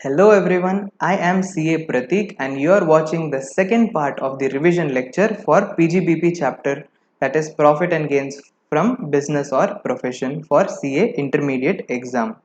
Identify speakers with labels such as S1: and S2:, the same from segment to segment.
S1: Hello everyone, I am CA Pratik and you are watching the second part of the revision lecture for PGBP chapter, that is Profit and Gains from Business or Profession for CA Intermediate exam.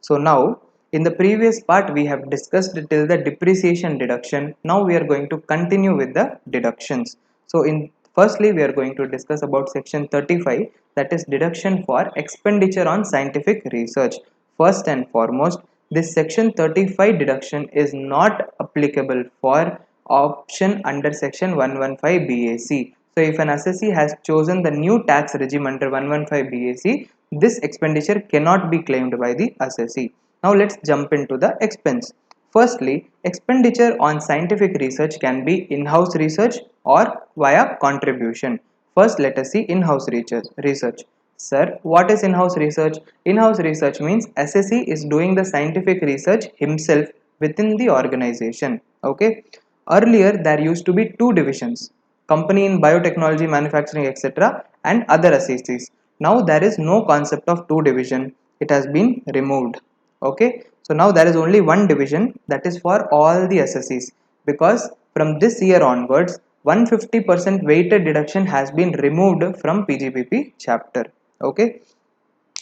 S1: So now in the previous part we have discussed till the depreciation deduction. Now we are going to continue with the deductions. So in firstly we are going to discuss about section 35, that is deduction for expenditure on scientific research. First and foremost, this section 35 deduction is not applicable for option under section 115 BAC. So if an assessee has chosen the new tax regime under 115 BAC, this expenditure cannot be claimed by the assessee. Now let's jump into the expense. Firstly, expenditure on scientific research can be in-house research or via contribution. First, let us see in-house research. Sir, what is in-house research? In-house research means assessee is doing the scientific research himself within the organization. Okay. Earlier, there used to be two divisions: company in biotechnology, manufacturing, etc., and other assessees. Now there is no concept of two division. It has been removed. Okay. So now there is only one division, that is for all the assessees, because from this year onwards 150% weighted deduction has been removed from PGBP chapter. Okay,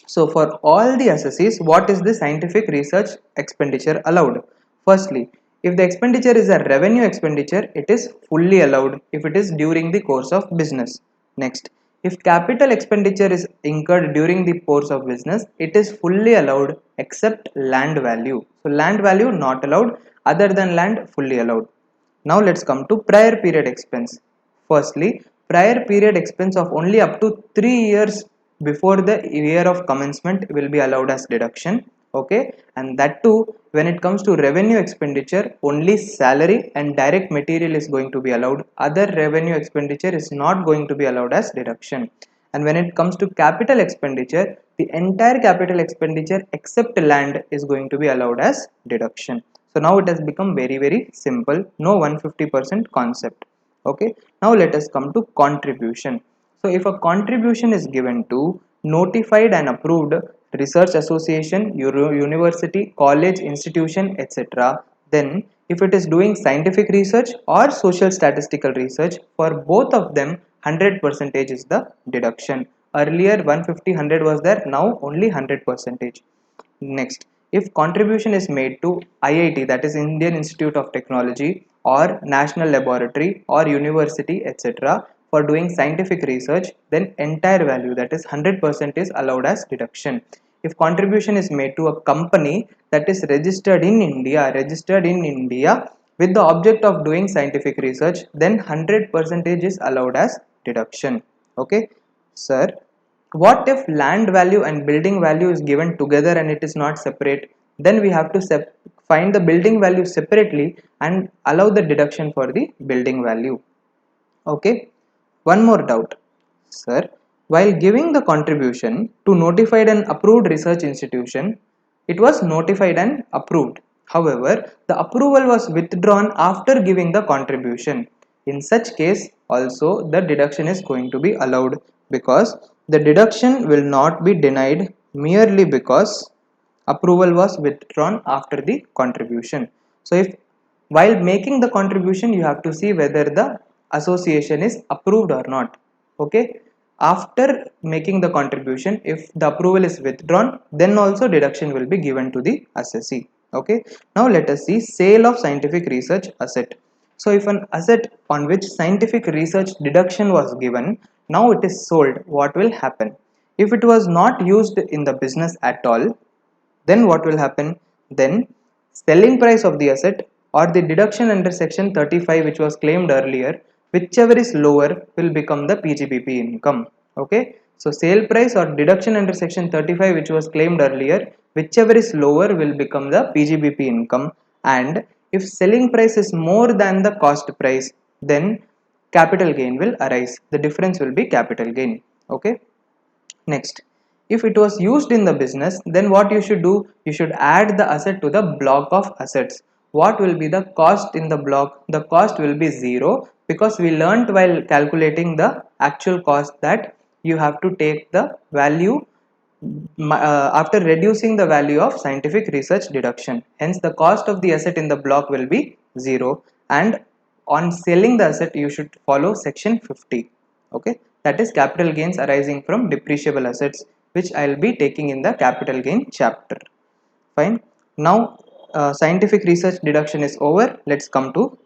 S1: so for all the assessees, what is the scientific research expenditure allowed? Firstly, if the expenditure is a revenue expenditure, it is fully allowed if it is during the course of business. Next, if capital expenditure is incurred during the course of business, it is fully allowed except land value. So land value not allowed, other than land fully allowed. Now let's come to prior period expense. Firstly, prior period expense of only up to 3 years before the year of commencement will be allowed as deduction. Okay, and that too, when it comes to revenue expenditure, only salary and direct material is going to be allowed. Other revenue expenditure is not going to be allowed as deduction. And when it comes to capital expenditure, the entire capital expenditure except land is going to be allowed as deduction. So now it has become very simple, no 150% concept. Okay, now let us come to contribution. So if a contribution is given to notified and approved research association, university, college, institution, etc., then if it is doing scientific research or social statistical research, for both of them 100% is the deduction. Earlier 150 100 was there, now only 100%. Next, if contribution is made to IIT, that is Indian Institute of Technology, or national laboratory or university, etc., for doing scientific research, then entire value, that is 100%, is allowed as deduction. If contribution is made to a company that is registered in India with the object of doing scientific research, then 100% is allowed as deduction. Okay, sir, what if land value and building value is given together and it is not separate? Then we have to find the building value separately and allow the deduction for the building value. Okay, one more doubt. Sir, while giving the contribution to notified and approved research institution, it was notified and approved. However, the approval was withdrawn after giving the contribution. In such case, also the deduction is going to be allowed, because the deduction will not be denied merely because approval was withdrawn after the contribution. So if while making the contribution, you have to see whether the association is approved or not. Okay, after making the contribution, if the approval is withdrawn, then also deduction will be given to the assessee. Okay, now let us see sale of scientific research asset. So if an asset on which scientific research deduction was given, now it is sold, what will happen? If it was not used in the business at all, then what will happen? Then selling price of the asset or the deduction under section 35 which was claimed earlier, whichever is lower will become the PGBP income. Okay, so sale price or deduction under section 35 which was claimed earlier, whichever is lower will become the PGBP income. And if selling price is more than the cost price, then capital gain will arise. The difference will be capital gain. Okay, next, if it was used in the business, then what you should do? You should add the asset to the block of assets. What will be the cost in the block? The cost will be 0, because we learnt while calculating the actual cost that you have to take the value after reducing the value of scientific research deduction. Hence, the cost of the asset in the block will be 0, and on selling the asset, you should follow section 50. Okay, that is capital gains arising from depreciable assets, which I will be taking in the capital gain chapter. Fine. Now, scientific research deduction is over. Let's come to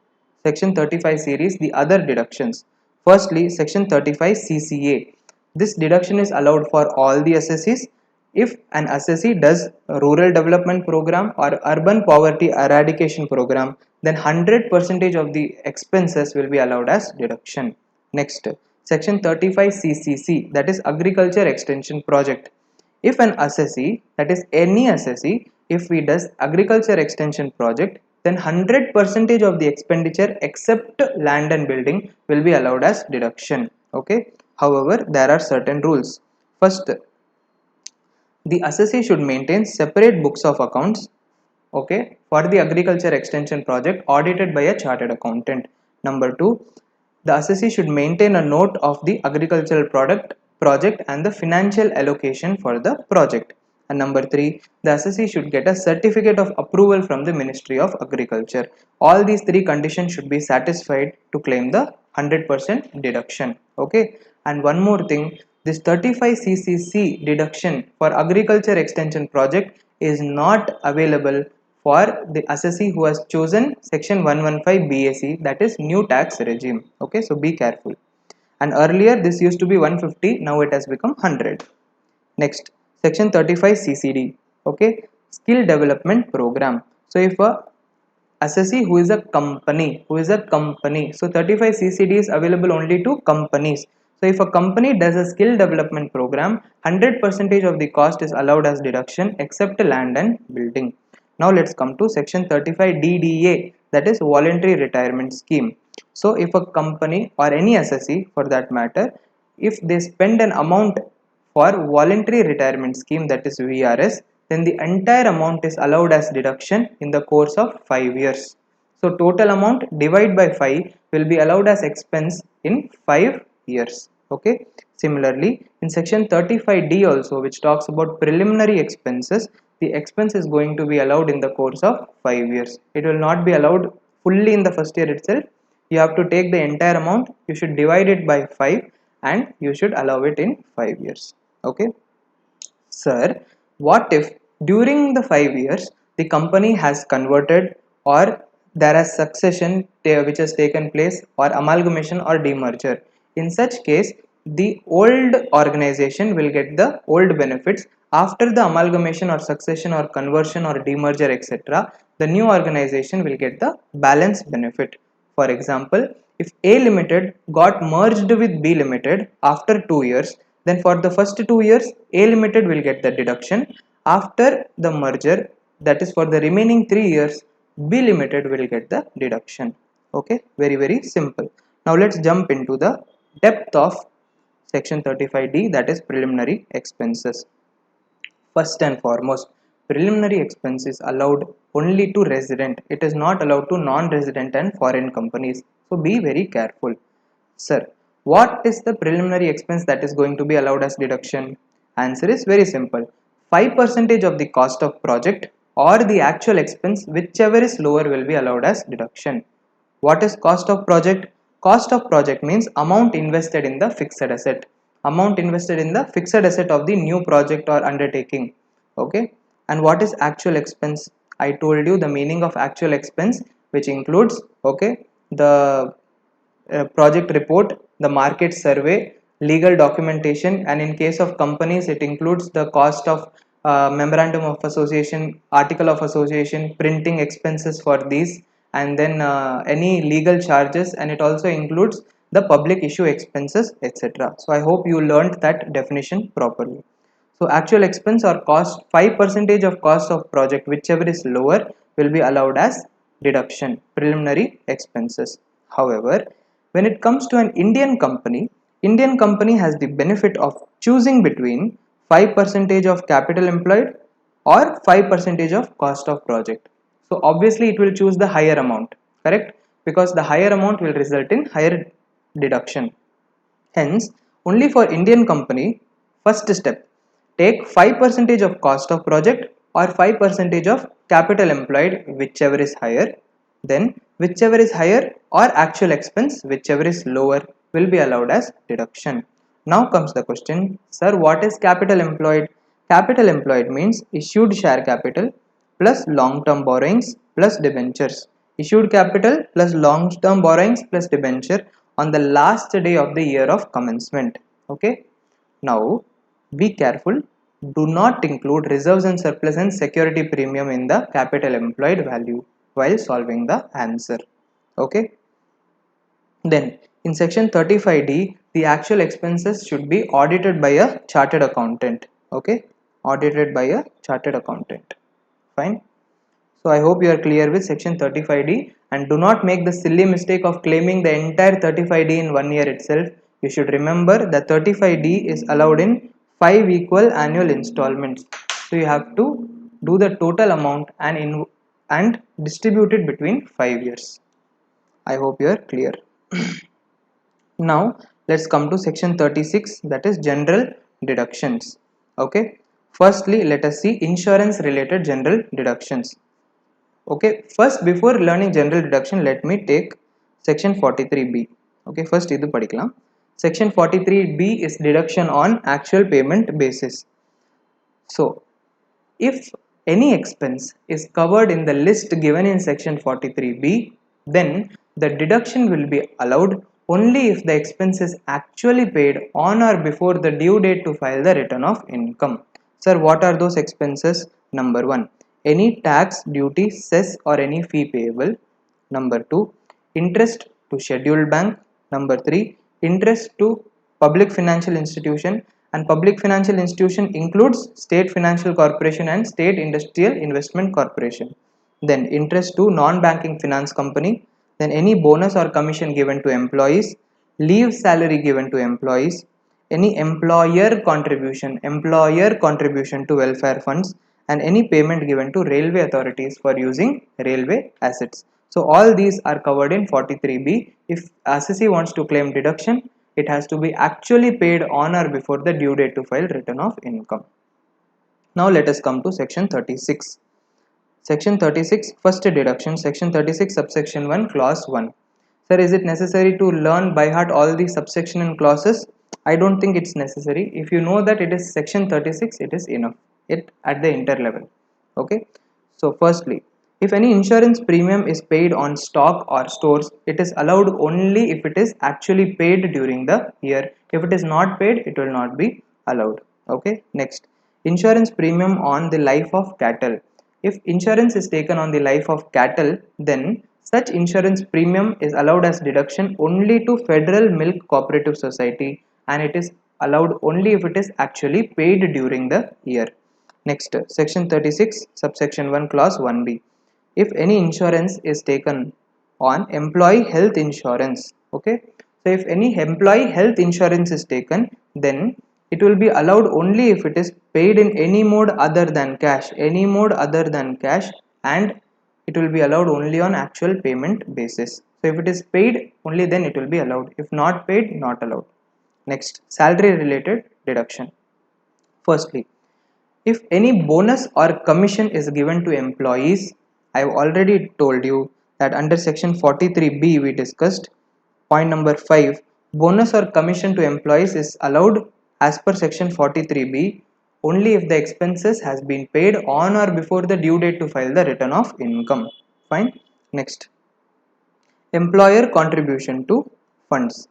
S1: section 35 series, the other deductions. Firstly, section 35 CCA. This deduction is allowed for all the assessees. If an assessee does a rural development program or urban poverty eradication program, then 100% of the expenses will be allowed as deduction. Next, section 35 CCC, that is agriculture extension project. If an assessee, that is any assessee, if he does agriculture extension project, then 100% of the expenditure except land and building will be allowed as deduction. Okay. However, there are certain rules. First, the assessee should maintain separate books of accounts, okay, for the agriculture extension project audited by a chartered accountant. Number 2, the assessee should maintain a note of the agricultural product project and the financial allocation for the project. And number 3, the assessee should get a certificate of approval from the Ministry of Agriculture. All these three conditions should be satisfied to claim the 100% deduction. Okay. And one more thing, this 35 CCC deduction for agriculture extension project is not available for the assessee who has chosen section 115 BAC, that is new tax regime. Okay, so be careful. And earlier this used to be 150, now it has become 100. Next, section 35 CCD. Okay, skill development program. So if a assessee who is a company, so 35 CCD is available only to companies. So if a company does a skill development program, 100% of the cost is allowed as deduction except land and building. Now let's come to section 35 DDA, that is voluntary retirement scheme. So if a company or any assessee for that matter, if they spend an amount for voluntary retirement scheme, that is VRS, then the entire amount is allowed as deduction in the course of 5 years. So total amount divided by 5 will be allowed as expense in 5 years. Okay. Similarly, in section 35D also, which talks about preliminary expenses, the expense is going to be allowed in the course of 5 years. It will not be allowed fully in the first year itself. You have to take the entire amount, you should divide it by 5 and you should allow it in 5 years. Okay. Sir, what if during the 5 years the company has converted, or there has succession which has taken place, or amalgamation or demerger? In such case, the old organization will get the old benefits. After the amalgamation or succession or conversion or demerger, etc., the new organization will get the balance benefit. For example, if A Limited got merged with B Limited after 2 years, then for the first 2 years A Limited will get the deduction. After the merger, that is for the remaining 3 years, B Limited will get the deduction. Okay, very simple. Now let's jump into the depth of section 35D, that is preliminary expenses. First and foremost, preliminary expense is allowed only to resident. It is not allowed to non-resident and foreign companies. So be very careful. Sir, what is the preliminary expense that is going to be allowed as deduction? Answer is very simple. 5% of the cost of project or the actual expense, whichever is lower, will be allowed as deduction. What is cost of project? Cost of project means amount invested in the fixed asset. Amount invested in the fixed asset of the new project or undertaking. Okay. And what is actual expense? I told you the meaning of actual expense, which includes, okay, the project report, the market survey, legal documentation, and in case of companies, it includes the cost of memorandum of association, article of association, printing expenses for these, and then any legal charges, and it also includes the public issue expenses, etc. So I hope you learned that definition properly. So actual expense or cost, 5% of cost of project, whichever is lower, will be allowed as deduction, preliminary expenses. However, when it comes to an Indian company has the benefit of choosing between 5% of capital employed or 5% of cost of project. So obviously it will choose the higher amount, correct? Because the higher amount will result in higher deduction. Hence, only for Indian company, first step, take 5% of cost of project or 5% of capital employed, whichever is higher. Then whichever is higher or actual expense, whichever is lower, will be allowed as deduction. Now comes the question, sir, what is capital employed? Capital employed means issued share capital plus long-term borrowings plus debentures. Issued capital plus long-term borrowings plus debenture on the last day of the year of commencement. Okay. Now be careful. Do not include reserves and surplus and security premium in the capital employed value while solving the answer. Okay. Then in section 35D, the actual expenses should be audited by a chartered accountant. Okay. Audited by a chartered accountant. Fine. So I hope you are clear with section 35D, and do not make the silly mistake of claiming the entire 35D in 1 year itself. You should remember that 35D is allowed in 5 equal annual installments. So you have to do the total amount and distribute it between 5 years. I hope you are clear. Now let's come to section 36, that is general deductions. Okay. Firstly, let us see insurance related general deductions. Okay, first before learning general deduction, let me take section 43B. Okay, first idu padikalam. Section 43B is deduction on actual payment basis. So if any expense is covered in the list given in section 43B, then the deduction will be allowed only if the expense is actually paid on or before the due date to file the return of income. Sir, what are those expenses? Number 1, any tax, duty, cess or any fee payable. Number 2, interest to scheduled bank. Number 3, interest to public financial institution, and public financial institution includes state financial corporation and state industrial investment corporation. Then interest to non-banking finance company. Then any bonus or commission given to employees, leave salary given to employees, any employer contribution to welfare funds, and any payment given to railway authorities for using railway assets. So all these are covered in 43B. If assessee wants to claim deduction, it has to be actually paid on or before the due date to file return of income. Now let us come to section 36. Section 36, first deduction, section 36 subsection 1 clause 1. Sir, is it necessary to learn by heart all the subsection and clauses? I don't think it's necessary. If you know that it is section 36, it is enough. It at the inter level. Okay. So firstly, if any insurance premium is paid on stock or stores, it is allowed only if it is actually paid during the year. If it is not paid, it will not be allowed. Okay. Next, insurance premium on the life of cattle. If insurance is taken on the life of cattle, then such insurance premium is allowed as deduction only to Federal Milk Cooperative Society, and it is allowed only if it is actually paid during the year. Next, section 36 subsection 1 clause 1b. If any insurance is taken on employee health insurance, okay, so if any employee health insurance is taken, then it will be allowed only if it is paid in any mode other than cash, and it will be allowed only on actual payment basis. So if it is paid, only then it will be allowed. If not paid, not allowed. Next, salary related deduction. Firstly, if any bonus or commission is given to employees, I have already told you that under section 43B we discussed point number 5, bonus or commission to employees is allowed as per section 43B only if the expenses has been paid on or before the due date to file the return of income. Fine. Next, employer contribution to funds.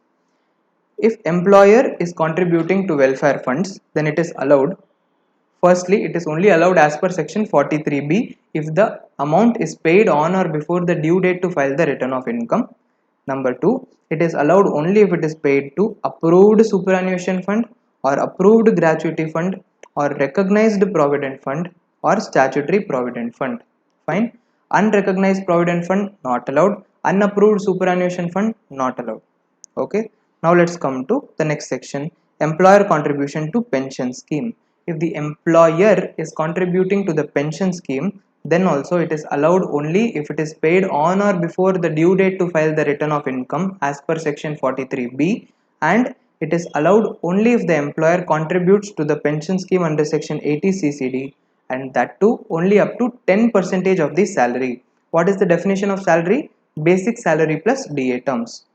S1: If employer is contributing to welfare funds, then it is allowed. Firstly, it is only allowed as per section 43B if the amount is paid on or before the due date to file the return of income. Number 2, it is allowed only if it is paid to approved superannuation fund or approved gratuity fund or recognized provident fund or statutory provident fund. Fine. Unrecognized provident fund not allowed. Unapproved superannuation fund not allowed. Okay. Now let's come to the next section, employer contribution to pension scheme. If the employer is contributing to the pension scheme, then also it is allowed only if it is paid on or before the due date to file the return of income as per section 43B, and it is allowed only if the employer contributes to the pension scheme under section 80 CCD, and that too only up to 10% of the salary. What is the definition of salary? Basic salary plus DA terms.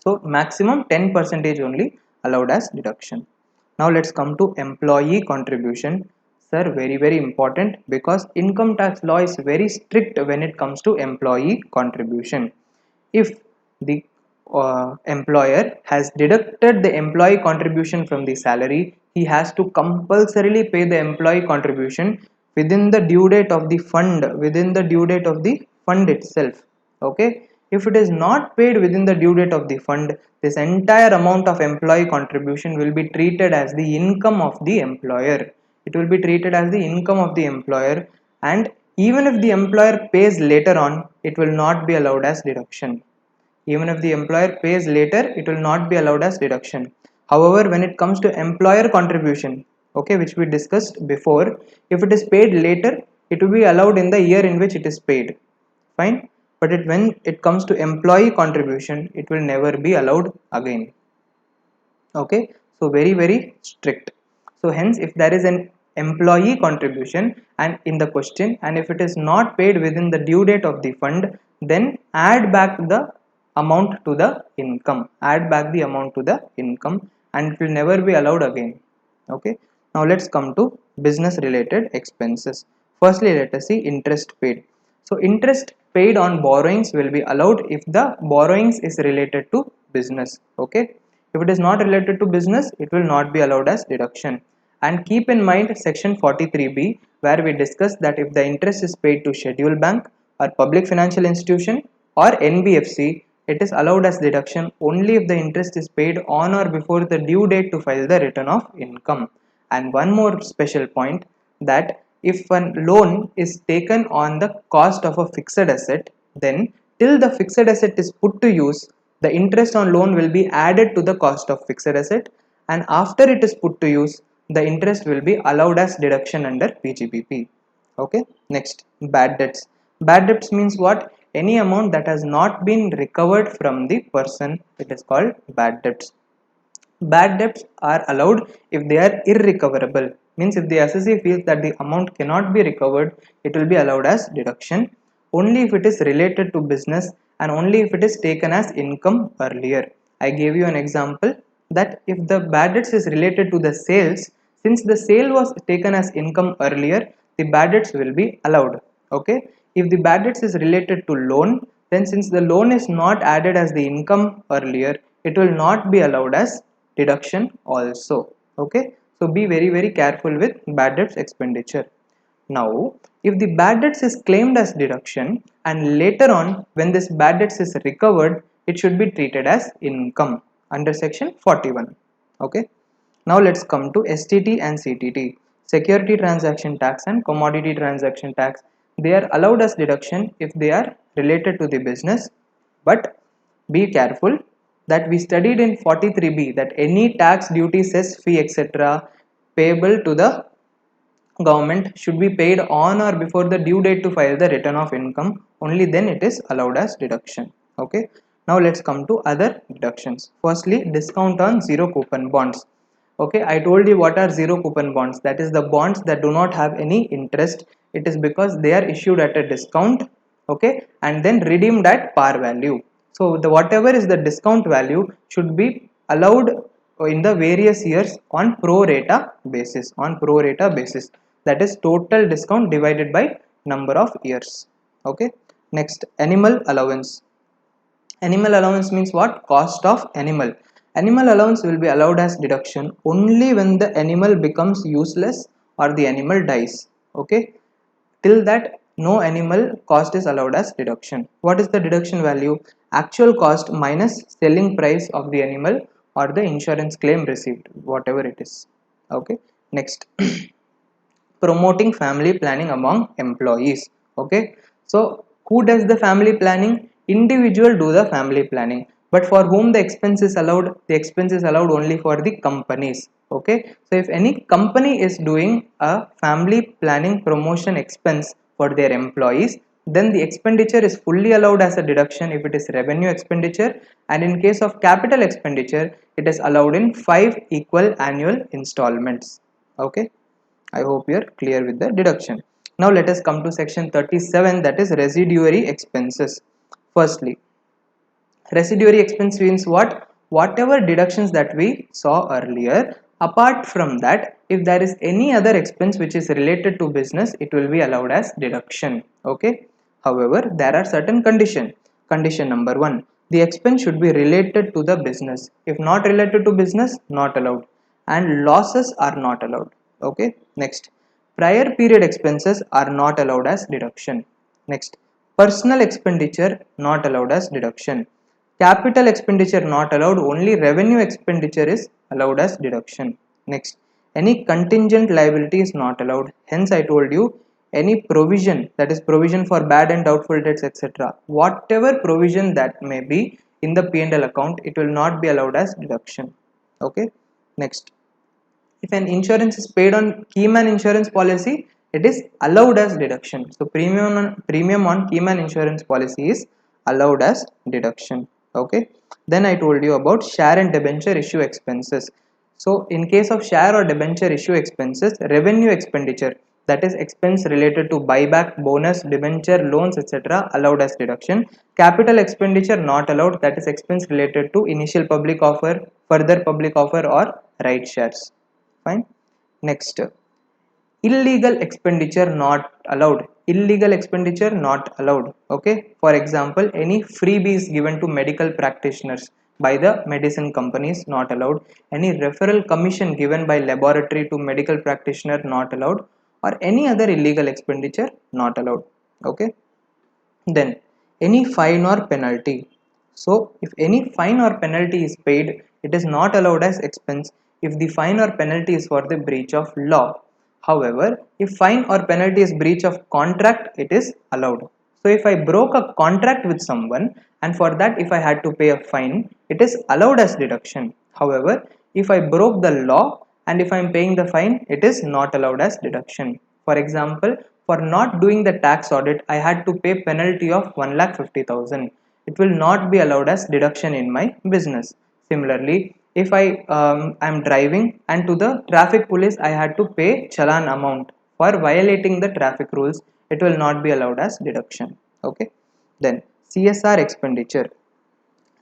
S1: So maximum 10% only allowed as deduction. Now let's come to employee contribution. Sir, very important, because income tax law is very strict when it comes to employee contribution. If the employer has deducted the employee contribution from the salary, he has to compulsorily pay the employee contribution within the due date of the fund, itself. Okay, if it is not paid within the due date of the fund, this entire amount of employee contribution will be treated as the income of the employer. It will be treated as the income of the employer, and even if the employer pays later on, it will not be allowed as deduction. Even if the employer pays later, it will not be allowed as deduction. However, when it comes to employer contribution, okay, which we discussed before, if it is paid later, it will be allowed in the year in which it is paid. Fine. But when it comes to employee contribution, it will never be allowed again. Okay, so very strict. So hence, if there is an employee contribution and in the question, and if it is not paid within the due date of the fund, then add back the amount to the income, and it will never be allowed again. Okay, now let's come to business related expenses. Firstly, let us see interest paid. So interest paid on borrowings will be allowed if the borrowings is related to business. Okay, if it is not related to business, it will not be allowed as deduction. And keep in mind section 43B, where we discussed that if the interest is paid to scheduled bank or public financial institution or NBFC, it is allowed as deduction only if the interest is paid on or before the due date to file the return of income. And one more special point, that if a loan is taken on the cost of a fixed asset, then till the fixed asset is put to use, the interest on loan will be added to the cost of fixed asset, and after it is put to use, the interest will be allowed as deduction under PGBP. Okay, next, bad debts. Bad debts means what? Any amount that has not been recovered from the person, it is called bad debts. Bad debts are allowed if they are irrecoverable. Means if the assessee feels that the amount cannot be recovered, it will be allowed as deduction only if it is related to business and only if it is taken as income earlier. I gave you an example that if the bad debts is related to the sales, since the sale was taken as income earlier, the bad debts will be allowed. Okay. If the bad debts is related to loan, then since the loan is not added as the income earlier, it will not be allowed as deduction also. Okay, so be very careful with bad debts expenditure. Now, if the bad debts is claimed as deduction and later on when this bad debts is recovered, it should be treated as income under section 41. Okay, now let's come to STT and CTT, security transaction tax and commodity transaction tax. They are allowed as deduction if they are related to the business, but be careful that we studied in 43B that any tax, duty, cess, fee, etc. payable to the government should be paid on or before the due date to file the return of income. Only then it is allowed as deduction. Okay. Now let's come to other deductions. Firstly, discount on zero coupon bonds. Okay, I told you what are zero coupon bonds. That is the bonds that do not have any interest. It is because they are issued at a discount, okay, and then redeemed at par value. So the whatever is the discount value should be allowed in the various years on pro rata basis. That is total discount divided by number of years. Okay. Next, animal allowance. Animal allowance means what? Cost of animal. Animal allowance will be allowed as deduction only when the animal becomes useless or the animal dies. Okay. Till that, no animal cost is allowed as deduction. What is the deduction value? Actual cost minus selling price of the animal or the insurance claim received, whatever it is. Okay. Next, promoting family planning among employees. Okay, so who does the family planning? Individual do the family planning, but for whom the expense is allowed? The expense is allowed only for the companies. Okay, so if any company is doing a family planning promotion expense for their employees, then the expenditure is fully allowed as a deduction if it is revenue expenditure, and in case of capital expenditure it is allowed in 5 equal annual installments. Okay, I hope you are clear with the deduction. Now let us come to section 37, that is residuary expenses. Firstly, residuary expense means what? Whatever deductions that we saw earlier, apart from that, if there is any other expense which is related to business, it will be allowed as deduction. Okay. However, there are certain conditions. Condition number one, the expense should be related to the business. If not related to business, not allowed. And losses are not allowed. Okay. Next, prior period expenses are not allowed as deduction. Next, personal expenditure not allowed as deduction. Capital expenditure not allowed, only revenue expenditure is allowed as deduction. Next, any contingent liability is not allowed. Hence, I told you any provision, that is provision for bad and doubtful debts, etc. Whatever provision that may be in the P&L account, it will not be allowed as deduction. Okay. Next, if an insurance is paid on Keyman insurance policy, it is allowed as deduction. So premium on Keyman insurance policy is allowed as deduction. Okay. Then I told you about share and debenture issue expenses. So in case of share or debenture issue expenses, revenue expenditure, that is expense related to buyback, bonus, debenture, loans, etc. allowed as deduction. Capital expenditure not allowed, that is expense related to initial public offer, further public offer or right shares. Fine. Next, illegal expenditure not allowed. Illegal expenditure not allowed. Okay, for example, any freebies given to medical practitioners by the medicine companies not allowed. Any referral commission given by laboratory to medical practitioner not allowed, or any other illegal expenditure not allowed. Okay. Then any fine or penalty. So if any fine or penalty is paid, it is not allowed as expense if the fine or penalty is for the breach of law. However, if fine or penalty is breach of contract, it is allowed. So if I broke a contract with someone, and for that if I had to pay a fine, it is allowed as deduction. However, if I broke the law and if I am paying the fine, it is not allowed as deduction. For example, for not doing the tax audit, I had to pay penalty of 1,50,000. It will not be allowed as deduction in my business. Similarly, if I am driving and to the traffic police I had to pay challan amount for violating the traffic rules, it will not be allowed as deduction. Okay. Then CSR expenditure.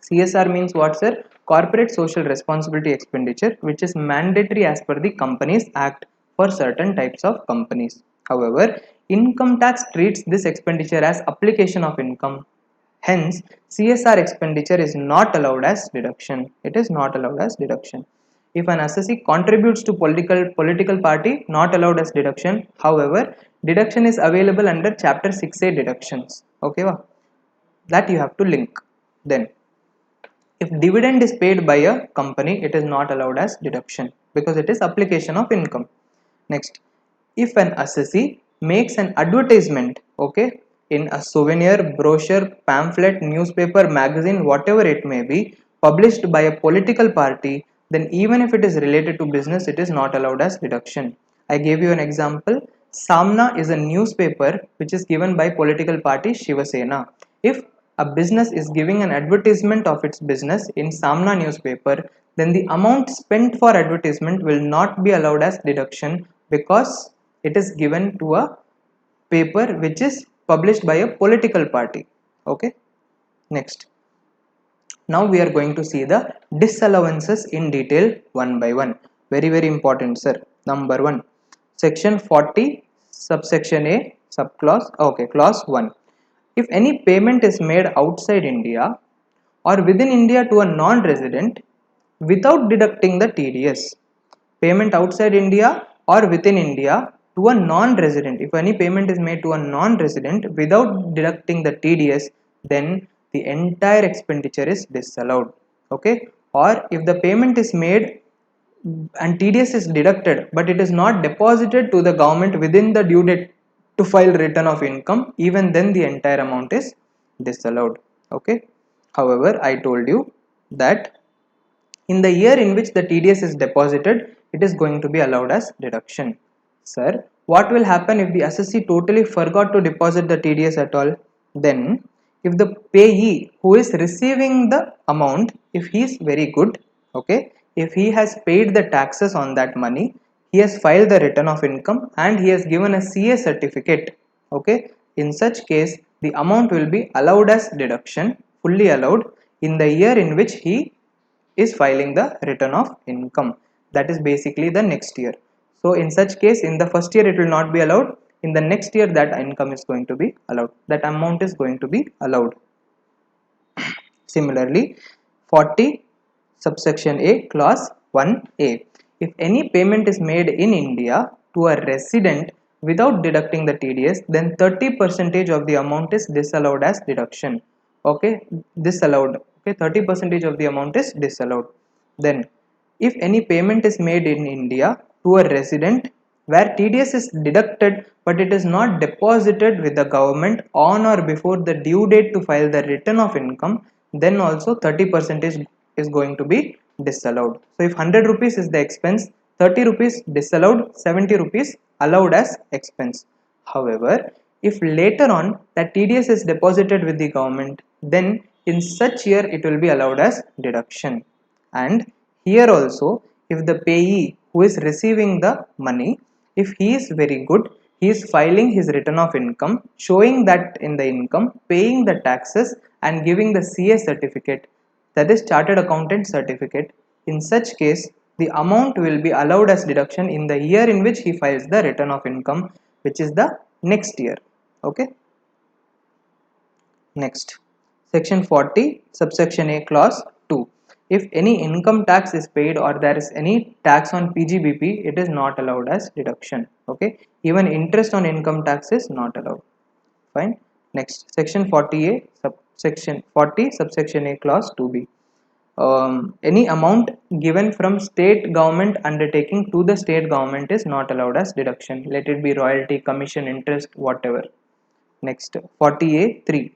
S1: CSR means what, sir? Corporate social responsibility expenditure, which is mandatory as per the Companies Act for certain types of companies. However, income tax treats this expenditure as application of income. Hence, CSR expenditure is not allowed as deduction. It is not allowed as deduction. If an assessee contributes to political party, not allowed as deduction. However, deduction is available under Chapter 6A deductions. Okay, that you have to link. Then, if dividend is paid by a company, it is not allowed as deduction because it is application of income. Next, if an assessee makes an advertisement, okay, in a souvenir, brochure, pamphlet, newspaper, magazine, whatever it may be, published by a political party, then even if it is related to business, it is not allowed as deduction. I gave you an example. Samna is a newspaper which is given by political party Shiva Sena. If a business is giving an advertisement of its business in Samna newspaper, then the amount spent for advertisement will not be allowed as deduction because it is given to a paper which is published by a political party. Okay. Next, now we are going to see the disallowances in detail one by one. Very important, sir. Number 1, section 40 subsection A subclause, okay, clause 1. If any payment is made outside India or within India to a non-resident without deducting the TDS, payment outside India or within India to a non-resident, if any payment is made to a non-resident without deducting the TDS, then the entire expenditure is disallowed. Okay. Or if the payment is made and TDS is deducted but it is not deposited to the government within the due date to file return of income, even then the entire amount is disallowed. Okay. However, I told you that in the year in which the TDS is deposited, it is going to be allowed as deduction. Sir, what will happen if the assessee totally forgot to deposit the TDS at all? Then if the payee who is receiving the amount, if he is very good, okay, if he has paid the taxes on that money, he has filed the return of income and he has given a CA certificate, okay, in such case the amount will be allowed as deduction, fully allowed, in the year in which he is filing the return of income, that is basically the next year. So in such case, in the first year it will not be allowed, in the next year that income is going to be allowed, that amount is going to be allowed. Similarly, 40 subsection A clause 1A, if any payment is made in India to a resident without deducting the TDS, then 30% of the amount is disallowed as deduction. Okay, disallowed. Okay, 30% of the amount is disallowed. Then if any payment is made in India to a resident where TDS is deducted but it is not deposited with the government on or before the due date to file the return of income, then also 30% is going to be disallowed. So if 100 rupees is the expense, 30 rupees disallowed, 70 rupees allowed as expense. However, if later on that TDS is deposited with the government, then in such year it will be allowed as deduction. And here also, if the payee who is receiving the money, if he is very good, he is filing his return of income, showing that in the income, paying the taxes and giving the CA certificate, that is chartered accountant certificate. In such case, the amount will be allowed as deduction in the year in which he files the return of income, which is the next year. Okay. Next, section 40 subsection A clause 2, if any income tax is paid or there is any tax on PGBP, it is not allowed as deduction. Okay, even interest on income tax is not allowed. Fine. Next, section 40A subsection 40 subsection A clause 2B, any amount given from state government undertaking to the state government is not allowed as deduction, let it be royalty, commission, interest, whatever. Next, 40A 3,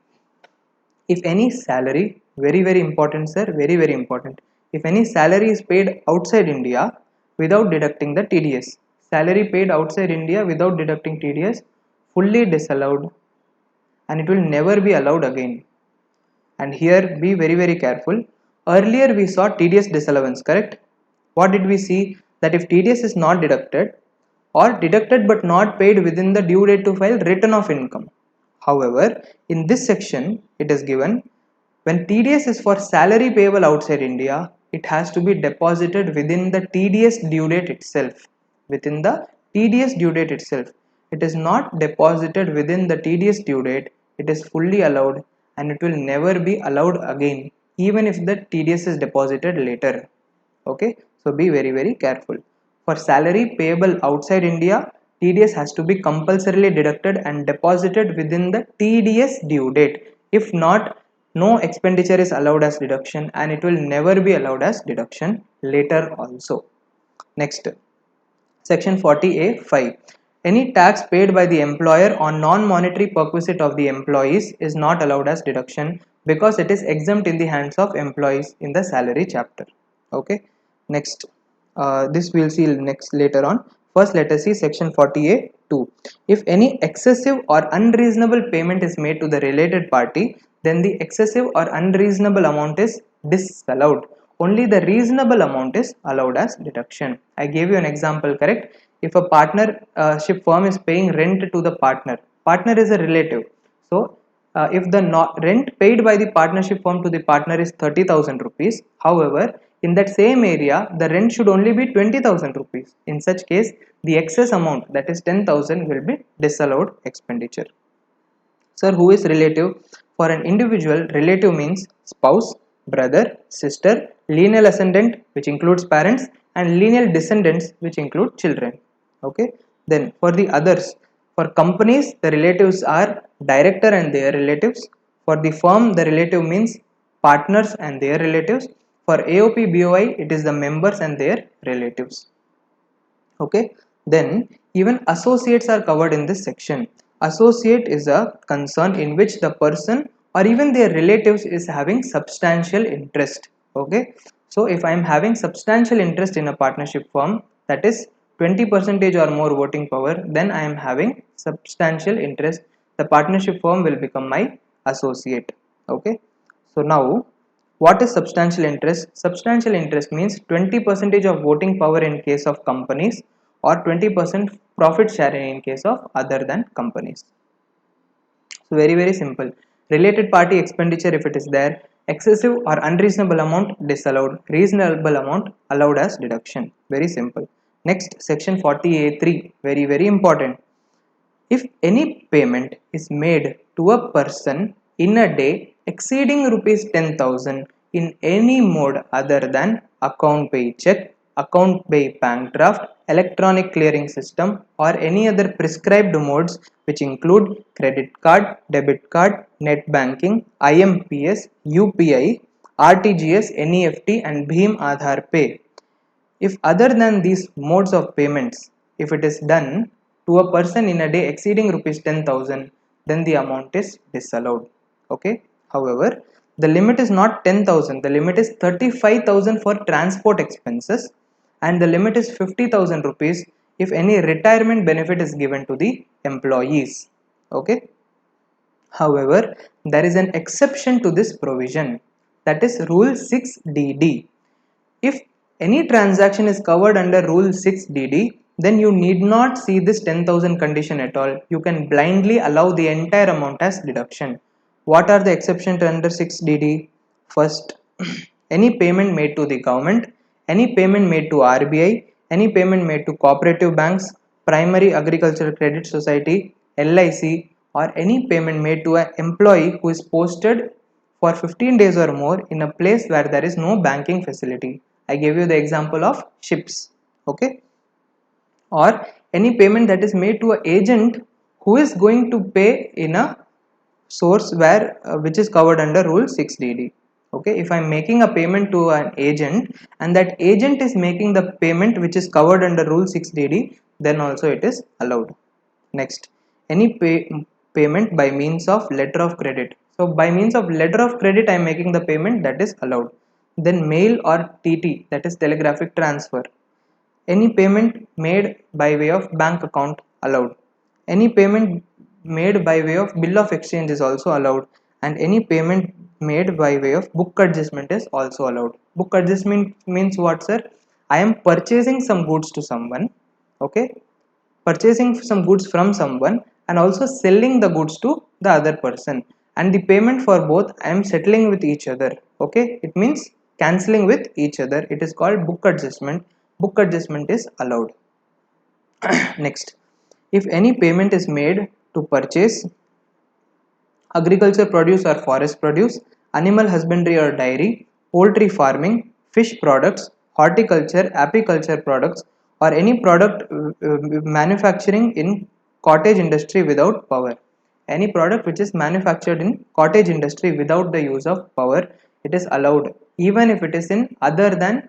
S1: if any salary, very important sir, very important, if any salary is paid outside India without deducting the TDS, salary paid outside India without deducting TDS, fully disallowed, and it will never be allowed again. And here be very careful. Earlier we saw TDS disallowance, correct? What did we see? That if TDS is not deducted or deducted but not paid within the due date to file return of income. However, in this section it is given, when TDS is for salary payable outside India, it has to be deposited within the TDS due date itself. Within the TDS due date itself. It is not deposited within the TDS due date. It is fully allowed and it will never be allowed again, even if the TDS is deposited later. Okay, so be very careful. For salary payable outside India, TDS has to be compulsorily deducted and deposited within the TDS due date. If not, no expenditure is allowed as deduction and it will never be allowed as deduction later also. Next, section 40A 5, any tax paid by the employer on non-monetary perquisite of the employees is not allowed as deduction because it is exempt in the hands of employees in the salary chapter. Okay. Next, this we'll see next later on. First, let us see section 40A 2. If any excessive or unreasonable payment is made to the related party, then the excessive or unreasonable amount is disallowed. Only the reasonable amount is allowed as deduction. I gave you an example, correct? If a partnership firm is paying rent to the partner is a relative. So, if the rent paid by the partnership firm to the partner is 30,000 rupees, however, in that same area, the rent should only be 20,000 rupees. In such case, the excess amount, that is 10,000, will be disallowed expenditure. Sir, who is relative? For an individual, relative means spouse, brother, sister, lineal ascendant, which includes parents, and lineal descendants, which include children. Okay. Then for the others, for companies, the relatives are director and their relatives. For the firm, the relative means partners and their relatives. For AOP BOI, it is the members and their relatives. Okay, then even associates are covered in this section. Associate is a concern in which the person or even their relatives is having substantial interest. Okay, so if I am having substantial interest in a partnership firm, that is 20 percentage or more voting power, then I am having substantial interest. The partnership firm will become my associate. Okay. So now, what is substantial interest? Substantial interest means 20 percentage of voting power in case of companies, or 20% profit sharing in case of other than companies. So very simple. Related party expenditure, if it is there, excessive or unreasonable amount disallowed, reasonable amount allowed as deduction. Very simple. Next, section 40A3, very important. If any payment is made to a person in a day exceeding rupees 10,000 in any mode other than account pay check, account pay bank draft, electronic clearing system, or any other prescribed modes which include credit card, debit card, net banking, IMPS, UPI, RTGS, NEFT, and Bhim Aadhaar Pay. If other than these modes of payments, if it is done to a person in a day exceeding rupees 10,000, then the amount is disallowed. Okay. However, the limit is not 10,000. The limit is 35,000 for transport expenses, and the limit is 50,000 rupees if any retirement benefit is given to the employees. Okay. However, there is an exception to this provision, that is Rule 6DD. If any transaction is covered under Rule 6DD, then you need not see this 10,000 condition at all. You can blindly allow the entire amount as deduction. What are the exceptions under 6DD? First, any payment made to the government, any payment made to RBI, any payment made to cooperative banks, primary agricultural credit society, LIC, or any payment made to an employee who is posted for 15 days or more in a place where there is no banking facility. I gave you the example of ships. Okay. Or any payment that is made to an agent who is going to pay in a source where which is covered under Rule 6DD. Okay. If I am making a payment to an agent and that agent is making the payment which is covered under Rule 6DD, then also it is allowed. Next, any payment by means of letter of credit. So by means of letter of credit I am making the payment, that is allowed. Then mail or TT, that is telegraphic transfer. Any payment made by way of bank account, allowed. Any payment made by way of bill of exchange is also allowed, and any payment made by way of book adjustment is also allowed. Book adjustment means what, sir? I am purchasing some goods to someone. Okay. Purchasing some goods from someone and also selling the goods to the other person, and the payment for both I am settling with each other. Okay. It means cancelling with each other. It is called book adjustment. Book adjustment is allowed. Next, if any payment is made to purchase agriculture produce or forest produce, animal husbandry or dairy, poultry farming, fish products, horticulture, apiculture products, or any product manufacturing in cottage industry without power. Any product which is manufactured in cottage industry without the use of power, it is allowed even if it is in other than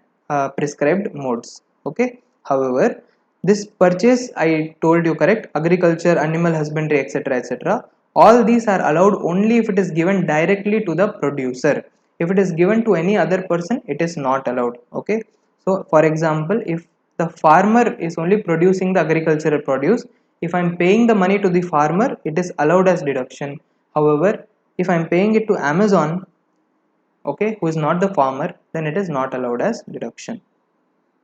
S1: prescribed modes. Okay. However, this purchase I told you correct, agriculture, animal husbandry, etc., etc., all these are allowed only if it is given directly to the producer. If it is given to any other person, it is not allowed. Okay. So for example, if the farmer is only producing the agricultural produce, if I am paying the money to the farmer, it is allowed as deduction. However, if I am paying it to Amazon, okay, who is not the farmer, then it is not allowed as deduction.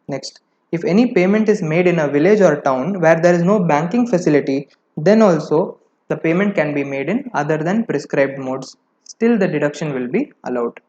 S1: Next, if any payment is made in a village or town where there is no banking facility, then also the payment can be made in other than prescribed modes. Still the deduction will be allowed.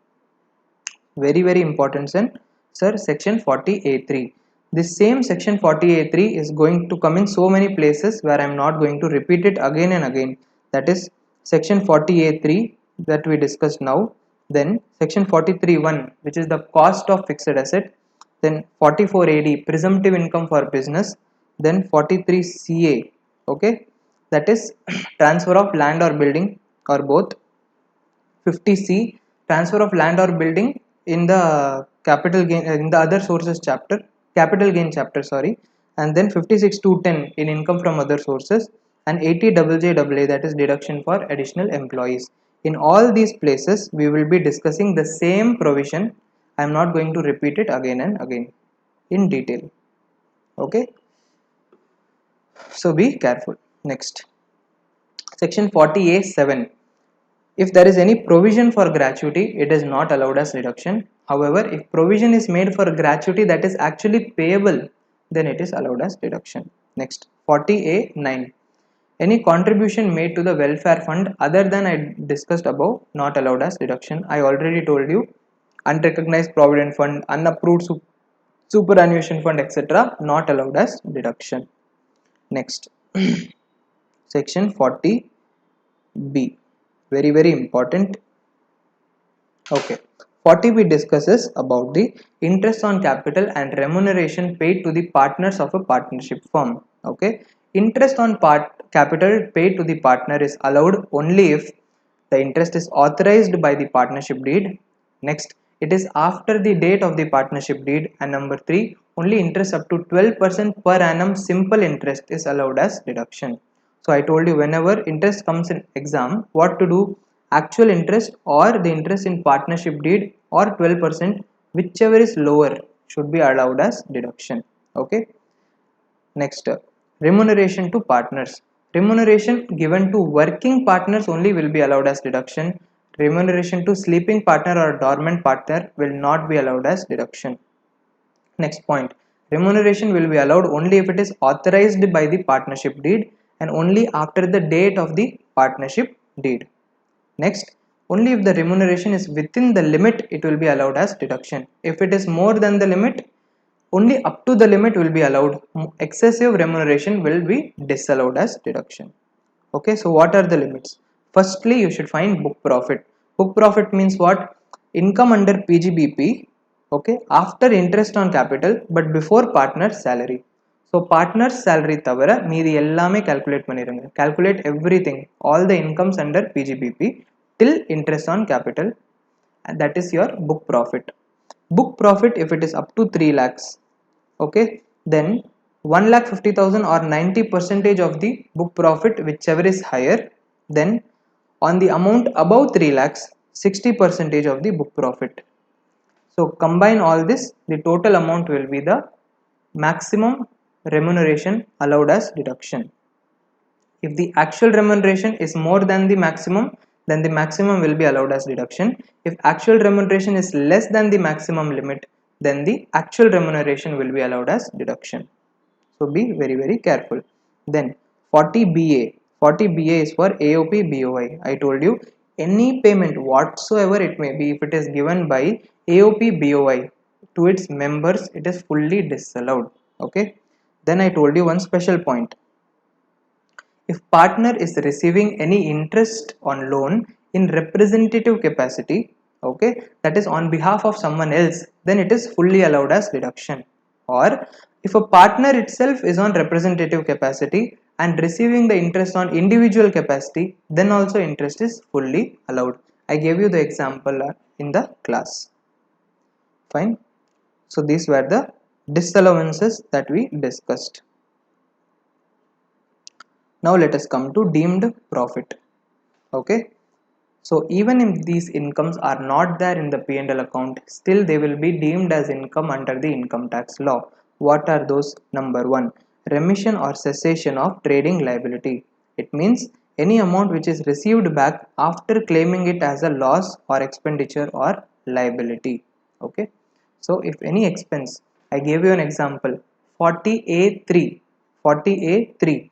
S1: Very important, sir. Section 40A3. This same section 40A3 is going to come in so many places where I am not going to repeat it again and again. That is section 40A3 that we discussed now. Then section 43(1), which is the cost of fixed asset. Then 44AD, presumptive income for business. Then 43CA, okay, that is transfer of land or building or both. 50C, transfer of land or building in the capital gain in the other sources chapter, capital gain chapter, sorry. And then 56 to 10 in income from other sources, and 80 JJAA, that is deduction for additional employees. In all these places we will be discussing the same provision. I am not going to repeat it again and again in detail. Okay. So be careful. Next, section 40A(7). If there is any provision for gratuity, it is not allowed as deduction. However, if provision is made for gratuity that is actually payable, then it is allowed as deduction. Next, 40A(9). Any contribution made to the welfare fund other than I discussed above, not allowed as deduction. I already told you, unrecognized provident fund, unapproved superannuation fund, etc. not allowed as deduction. Next, section 40B, very important. Okay, 40B discusses about the interest on capital and remuneration paid to the partners of a partnership firm. Okay, interest on capital paid to the partner is allowed only if the interest is authorized by the partnership deed. Next, it is after the date of the partnership deed. And number 3, only interest up to 12% per annum simple interest is allowed as deduction. So I told you, whenever interest comes in exam, what to do? Actual interest or the interest in partnership deed or 12%, whichever is lower should be allowed as deduction. Okay. Next, remuneration to partners. Remuneration given to working partners only will be allowed as deduction. Remuneration to sleeping partner or dormant partner will not be allowed as deduction. Next point, remuneration will be allowed only if it is authorized by the partnership deed and only after the date of the partnership deed. Next, only if the remuneration is within the limit it will be allowed as deduction. If it is more than the limit, only up to the limit will be allowed. Excessive remuneration will be disallowed as deduction. Okay, so what are the limits? Firstly, you should find book profit. Book profit means what? Income under PGBP, okay, after interest on capital but before partner's salary. So partner's salary தவிர மீதி எல்லாமே calculate பண்ணிருங்க. Calculate everything, all the incomes under PGBP till interest on capital, and that is your book profit. Book profit, if it is up to 3 lakhs, okay, then 1,50,000 or 90% of the book profit, whichever is higher, then on the amount above 3 lakhs, 60% of the book profit. So combine all this, the total amount will be the maximum remuneration allowed as deduction. If the actual remuneration is more than the maximum, then the maximum will be allowed as deduction. If actual remuneration is less than the maximum limit, then the actual remuneration will be allowed as deduction. So be very careful. Then 40BA. 40BA is for AOP BOI. I told you, any payment whatsoever it may be, if it is given by AOP BOI to its members, it is fully disallowed. Okay. Then I told you one special point. If partner is receiving any interest on loan in representative capacity, okay, that is on behalf of someone else, then it is fully allowed as deduction. Or if a partner itself is on representative capacity and receiving the interest on individual capacity, then also interest is fully allowed. I gave you the example in the class. Fine. So these were the disallowances that we discussed. Now let us come to deemed profit. Okay, so even if these incomes are not there in the P&L account, still they will be deemed as income under the income tax law. What are those? Number 1, remission or cessation of trading liability. It means any amount which is received back after claiming it as a loss or expenditure or liability. Okay, so if any expense, I gave you an example, 40A(3), 40A(3),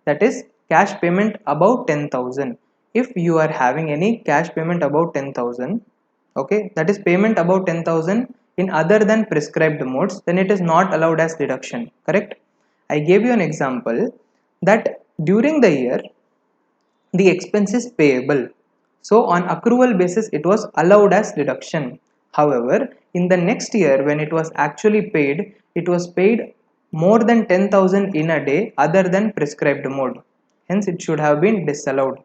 S1: that is cash payment above 10,000. If you are having any cash payment above 10,000, okay, that is payment above 10,000 in other than prescribed modes, then it is not allowed as deduction. Correct? I gave you an example that during the year the expense is payable, so on accrual basis it was allowed as deduction. However, in the next year when it was actually paid, it was paid more than 10,000 in a day other than prescribed mode, hence it should have been disallowed.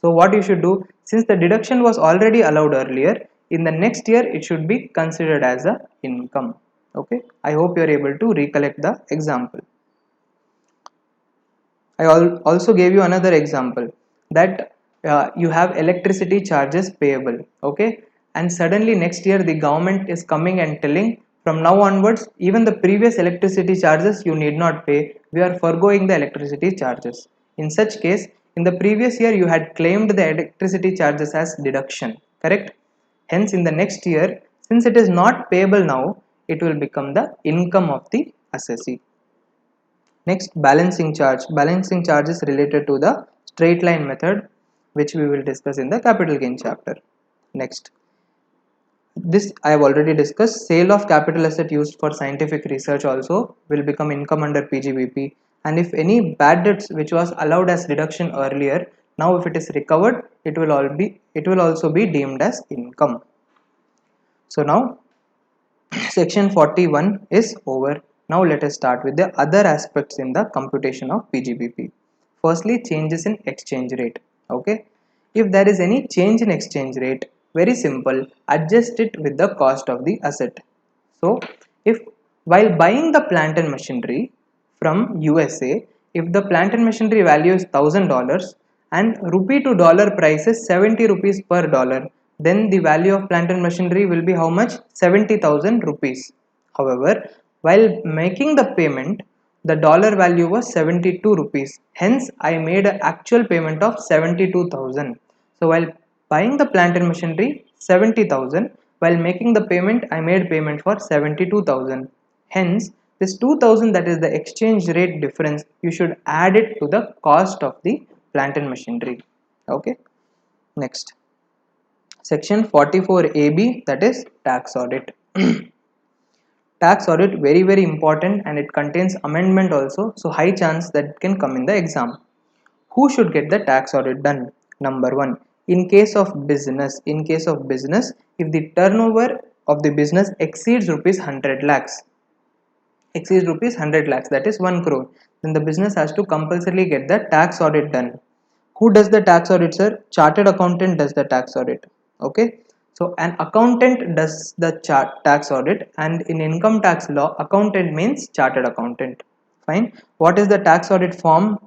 S1: So what you should do, since the deduction was already allowed earlier, in the next year it should be considered as a income. Okay, I hope you are able to recollect the example. I also gave you another example that you have electricity charges payable, okay, and suddenly next year the government is coming and telling From now onwards, even the previous electricity charges you need not pay. We are foregoing the electricity charges. In such case, in the previous year you had claimed the electricity charges as deduction, correct? Hence, in the next year, since it is not payable now, it will become the income of the assessee. Next, balancing charge. Balancing charge is related to the straight line method, which we will discuss in the capital gain chapter. Next, this I have already discussed. Sale of capital asset used for scientific research also will become income under PGBP. And if any bad debts which was allowed as deduction earlier, now if it is recovered, it will also be deemed as income. So now section 41 is over. Now let us start with the other aspects in the computation of PGBP. Firstly, changes in exchange rate. Okay, if there is any change in exchange rate, very simple, adjust it with the cost of the asset. So if while buying the plant and machinery from USA, if the plant and machinery value is $1,000 and rupee to dollar price is 70 rupees per dollar, then the value of plant and machinery will be how much? 70,000 rupees. However, while making the payment, the dollar value was 72 rupees. Hence, I made an actual payment of 72,000. So while buying the plant and machinery 70,000, while making the payment I made payment for 72,000. Hence, this 2,000, that is the exchange rate difference, you should add it to the cost of the plant and machinery. Okay. Next, section 44AB, that is tax audit. Tax audit, very important, and it contains amendment also, so high chance that it can come in the exam. Who should get the tax audit done? Number one, in case of business, if the turnover of the business exceeds rupees 100 lakhs, that is 1 crore, then the business has to compulsorily get the tax audit done. Who does the tax audit, sir? Chartered accountant does the tax audit. Okay, so an accountant does the tax audit, and in income tax law, accountant means chartered accountant. Fine. What is the tax audit form?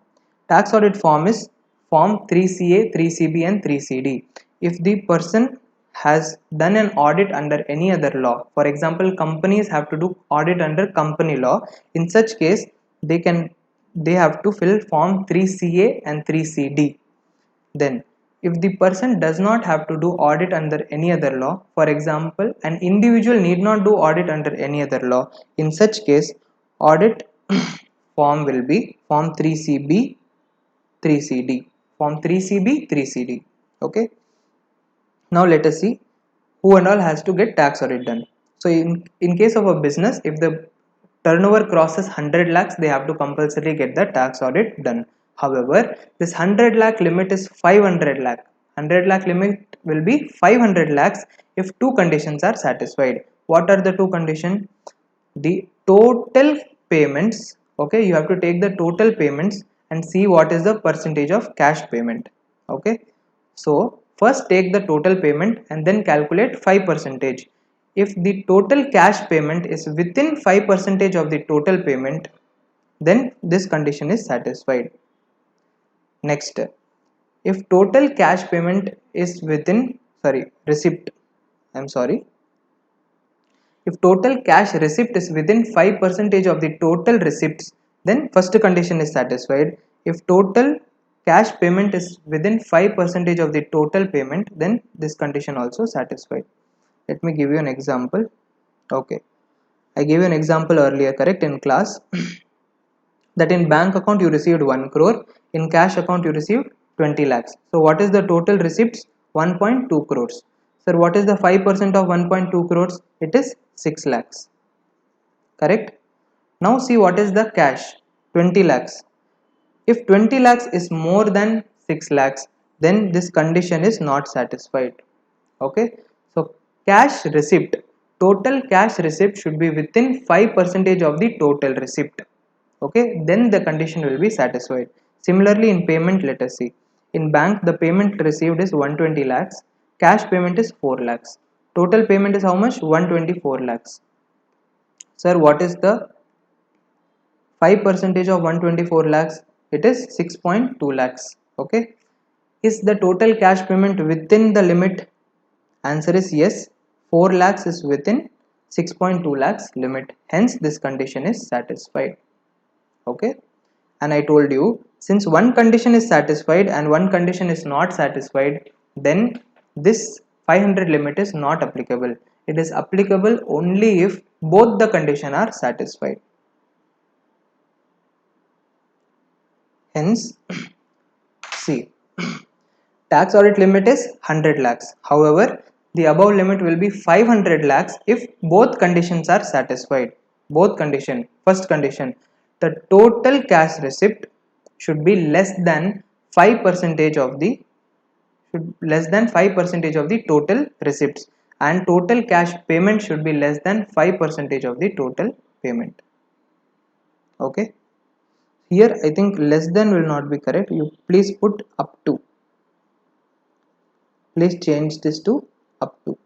S1: Tax audit form is form 3CA, 3CB and 3CD. If the person has done an audit under any other law, for example, companies have to do audit under company law, in such case they have to fill form 3CA and 3CD. Then if the person does not have to do audit under any other law, for example, an individual need not do audit under any other law, in such case audit form will be form 3CB 3CD, form 3CB 3CD. Okay, now let us see who and all has to get tax audit done. So in case of a business, if the turnover crosses 100 lakhs, they have to compulsorily get the tax audit done. However, this 100 lakh limit is 500 lakh. 100 lakh limit will be 500 lakhs if two conditions are satisfied. What are the two conditions? The total payments, okay, you have to take the total payments and see what is the percentage of cash payment. Okay, so first take the total payment and then calculate 5%. If the total cash payment is within 5% of the total payment, then this condition is satisfied. Next, if total cash payment is within, receipt, I'm sorry, if total cash receipt is within 5% of the total receipts, then first condition is satisfied. If total cash payment is within 5% of the total payment, then this condition also satisfied. Let me give you an example. Okay, I gave you an example earlier, correct, in class, that in bank account you received 1 crore, in cash account you received 20 lakhs. So what is the total receipts? 1.2 crores. Sir, what is the 5% of 1.2 crores? It is 6 lakhs. Correct? Now see what is the cash? 20 lakhs. If 20 lakhs is more than 6 lakhs, then this condition is not satisfied. Okay? So cash receipt, total cash receipt should be within 5% of the total receipt. Okay, then the condition will be satisfied. Similarly, in payment, let us see. In bank, the payment received is 120 lakhs, cash payment is 4 lakhs. Total payment is how much? 124 lakhs. Sir, what is the 5% of 124 lakhs? It is 6.2 lakhs. Okay, is the total cash payment within the limit? Answer is yes. 4 lakhs is within 6.2 lakhs limit. Hence this condition is satisfied. Okay, and I told you, since one condition is satisfied and one condition is not satisfied, then this 500 limit is not applicable. It is applicable only if both the conditions are satisfied. Hence, see, tax audit limit is 100 lakhs. However, the above limit will be 500 lakhs if both conditions are satisfied. Both condition. First condition, the total cash receipt should be less than 5% of the total receipts, and total cash payment should be less than 5% of the total payment. Okay. Here I think less than will not be correct. You please put up to. Please change this to up to.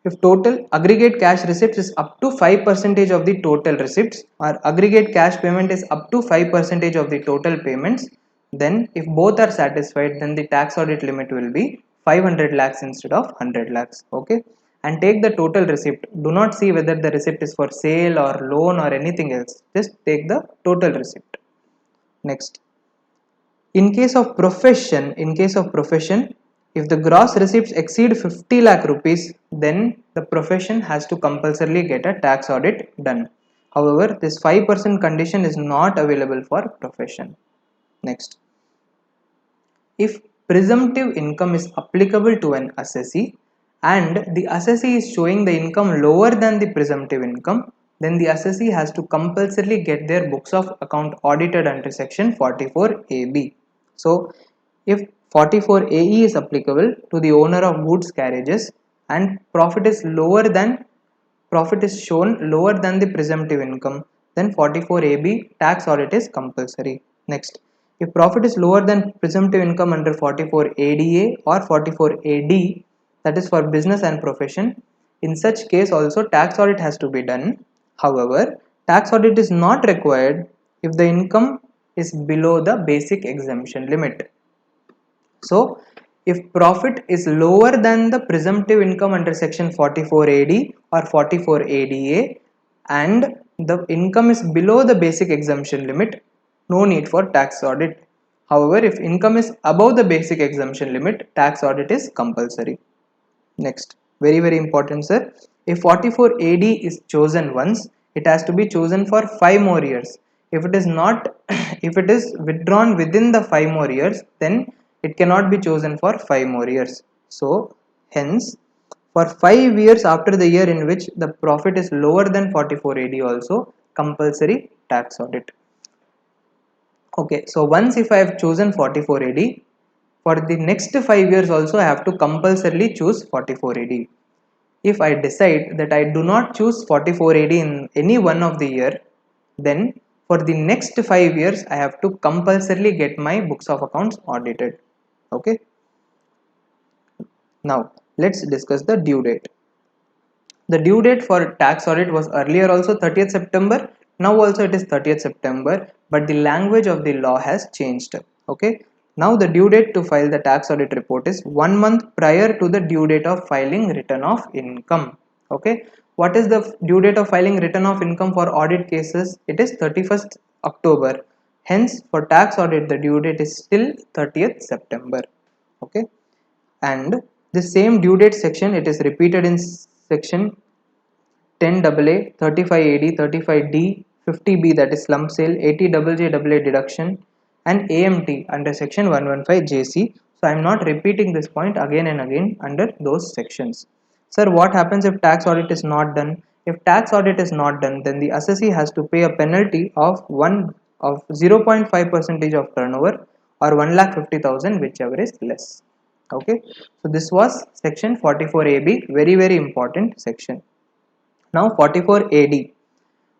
S1: If total aggregate cash receipts is up to 5% of the total receipts, or aggregate cash payment is up to 5% of the total payments, then if both are satisfied, then the tax audit limit will be 500 lakhs instead of 100 lakhs. Okay, and take the total receipt. Do not see whether the receipt is for sale or loan or anything else. Just take the total receipt. Next, in case of profession, if the gross receipts exceed 50 lakh rupees, then the profession has to compulsorily get a tax audit done. However, this 5% condition is not available for profession. Next, if presumptive income is applicable to an assessee and the assessee is showing the income lower than the presumptive income, then the assessee has to compulsorily get their books of account audited under section 44AB. So, if 44AE is applicable to the owner of goods carriages and profit is shown lower than the presumptive income, then 44AB tax audit is compulsory. Next, if profit is lower than presumptive income under 44ADA or 44AD, that is for business and profession, in such case also tax audit has to be done. However, tax audit is not required if the income is below the basic exemption limit. So, if profit is lower than the presumptive income under section 44AD or 44ADA and the income is below the basic exemption limit, no need for tax audit. However, if income is above the basic exemption limit, tax audit is compulsory. Next, very important sir, if 44AD is chosen once, it has to be chosen for 5 more years. If it is not, if it is withdrawn within the 5 more years, then it cannot be chosen for 5 more years. So, hence, for 5 years after the year in which the profit is lower than 44AD also, compulsory tax audit. Okay, so once if I have chosen 44AD, for the next 5 years also I have to compulsorily choose 44AD. If I decide that I do not choose 44AD in any one of the year, then for the next 5 years I have to compulsorily get my books of accounts audited. Okay. Now let's discuss the due date. The due date for tax audit was earlier also 30th September. Now also it is 30th September, but the language of the law has changed. Okay. Now the due date to file the tax audit report is 1 month prior to the due date of filing return of income. Okay. What is the due date of filing return of income for audit cases? It is 31st October. Hence, for tax audit, the due date is still 30th September. Okay. And the same due date section, it is repeated in section 10AA, 35AD, 35D, 50B, that is slump sale, 80JJAA deduction, and AMT under section 115JC. So I am not repeating this point again and again under those sections. Sir, what happens if tax audit is not done? If tax audit is not done, then the assessee has to pay a penalty of 0.5% of turnover or 1,50,000, whichever is less. Okay, so this was section 44AB, very important section. Now 44AD.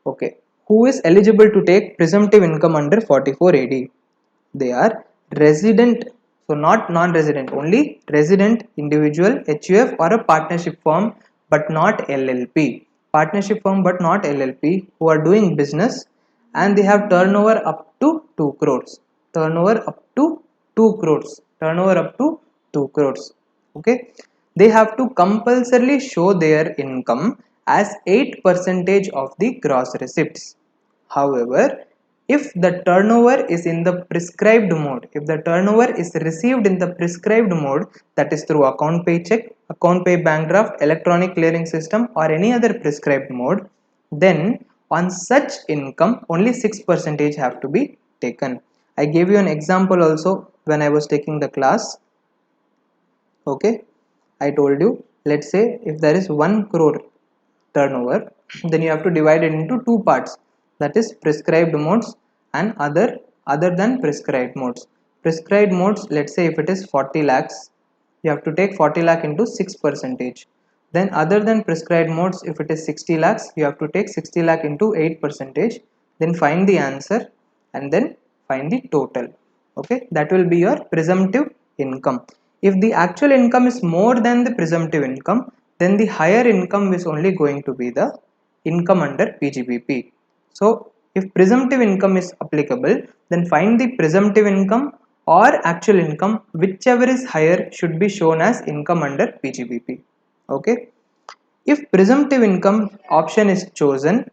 S1: Okay, who is eligible to take presumptive income under 44AD? They are resident, so not non-resident, only resident individual, HUF or a partnership firm but not LLP. Partnership firm but not LLP who are doing business and they have turnover up to 2 crores. Turnover up to 2 crores. Turnover up to 2 crores. Okay, they have to compulsorily show their income as 8% of the gross receipts. However, if the turnover is in the prescribed mode, if the turnover is received in the prescribed mode, that is through account pay check, account pay bank draft, electronic clearing system, or any other prescribed mode, then on such income only 6% have to be taken. I gave you an example also when I was taking the class. Okay, I told you, let's say if there is 1 crore turnover, then you have to divide it into two parts, that is prescribed modes and other than prescribed modes. Prescribed modes, let's say if it is 40 lakhs, you have to take 40 lakh into 6 percentage. Then other than prescribed modes, if it is 60 lakhs, you have to take 60 lakh into 8 percentage. Then find the answer and then find the total. Okay, that will be your presumptive income. If the actual income is more than the presumptive income, then the higher income is only going to be the income under PGBP. So if presumptive income is applicable, then find the presumptive income or actual income, whichever is higher should be shown as income under PGBP. Okay, if presumptive income option is chosen,